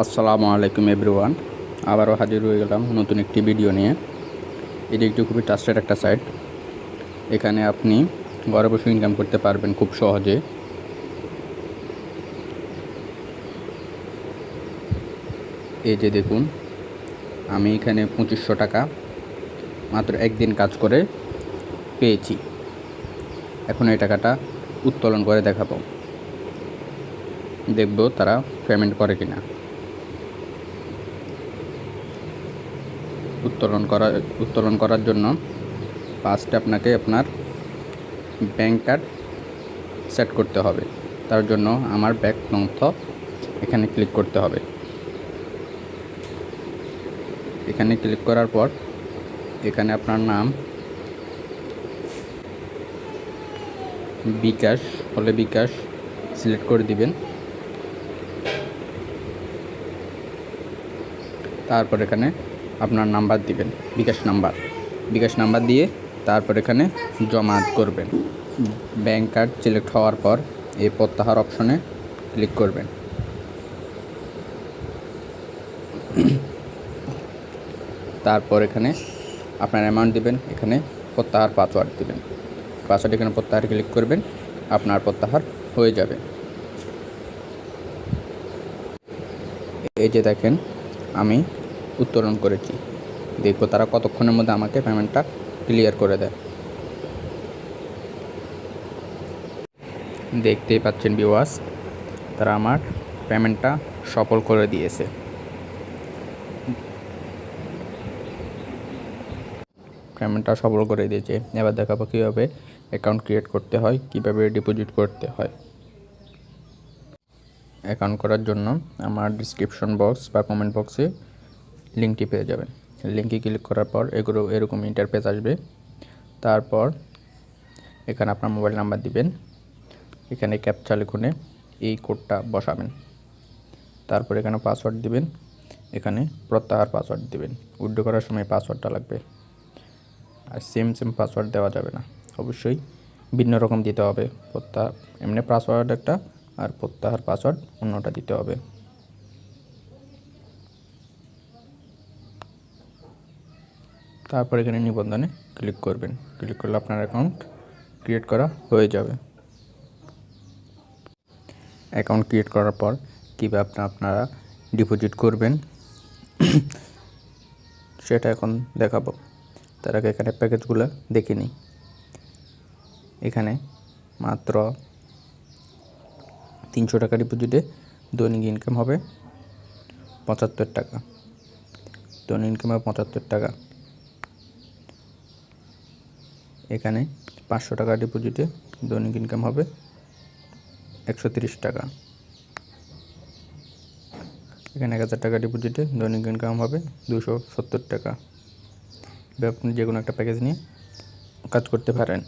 আসসালামু আলাইকুম এভরিওয়ান। আবারও হাজির হয়ে গেলাম নতুন একটি ভিডিও নিয়ে। এটি একটি খুবই ট্রাস্টেড একটা সাইট। এখানে আপনি ঘরে বসে ইনকাম করতে পারবেন খুব সহজে। এই যে দেখুন, আমি এখানে 2500 টাকা মাত্র একদিন কাজ করে পেয়েছি। এখন এই টাকাটা উত্তোলন করে দেখাবো, দেখব তারা পেমেন্ট করে কিনা। উত্তোলন করার জন্য ফার্স্টে আপনাকে আপনার ব্যাংক কার্ড সেট করতে হবে। তার জন্য আমার ব্যাংক তথ্য এখানে ক্লিক করতে হবে। এখানে ক্লিক করার পর এখানে আপনার নাম, বিকাশ হলে বিকাশ সিলেক্ট করে দিবেন। তারপর এখানে আপনার নাম্বার দিবেন, বিকাশ নাম্বার দিয়ে তারপর এখানে জমা করবেন। ব্যাংক কার্ড সিলেক্ট হওয়ার পর এই প্রত্যাহার অপশনে ক্লিক করবেন। তারপর এখানে আপনার অ্যামাউন্ট দিবেন, এখানে প্রত্যাহার পাসওয়ার্ড দিবেন। এখানে প্রত্যাহার ক্লিক করবেন, আপনার প্রত্যাহার হয়ে যাবে। এই যে দেখেন, আমি উত্তোলন করেছি। দেখব তারা কতক্ষণের মধ্যে আমাকে পেমেন্টটা ক্লিয়ার করে দেয়। দেখতেই পাচ্ছেন ভিউয়ার্স, তারা আমার পেমেন্টটা সফল করে দিয়েছে। এবার দেখাবো কীভাবে অ্যাকাউন্ট ক্রিয়েট করতে হয়, কীভাবে ডিপোজিট করতে হয়। অ্যাকাউন্ট করার জন্য আমার ডিসক্রিপশন বক্স বা কমেন্ট বক্সে লিঙ্কটি পেয়ে যাবেন। লিঙ্কে ক্লিক করার পর এরকম ইন্টারফেস আসবে। তারপর এখানে আপনার মোবাইল নাম্বার দিবেন, এখানে ক্যাপচা লিখুনে এই কোডটা বসাবেন। তারপর এখানে পাসওয়ার্ড দিবেন, এখানে প্রত্যাহার পাসওয়ার্ড দিবেন। উইথড্র করার সময় পাসওয়ার্ডটা লাগবে, আর সেম পাসওয়ার্ড দেওয়া যাবে না, অবশ্যই ভিন্ন রকম দিতে হবে। এমনি পাসওয়ার্ড একটা আর প্রত্যাহার পাসওয়ার্ড অন্যটা দিতে হবে। তারপর এখানে নিবন্ধনে ক্লিক করবেন। ক্লিক করলে আপনার অ্যাকাউন্ট ক্রিয়েট করা হয়ে যাবে। অ্যাকাউন্ট ক্রিয়েট করার পর কীভাবে আপনারা ডিপোজিট করবেন সেটা এখন দেখাবো। তার আগে এখানে প্যাকেজগুলো দেখে নিই। এখানে মাত্র 300 টাকা ডিপোজিটে দৈনিক ইনকাম হবে 75 টাকা। দৈনিক ইনকাম হবে 75 টাকা। এখানে 500 টাকা ডিপোজিটে দৈনিক ইনকাম হবে 130 টাকা। এখানে 1000 টাকা ডিপোজিটে দৈনিক ইনকাম হবে 270 টাকা। আপনি যে কোনো একটা প্যাকেজ নিয়ে কাজ করতে পারেন।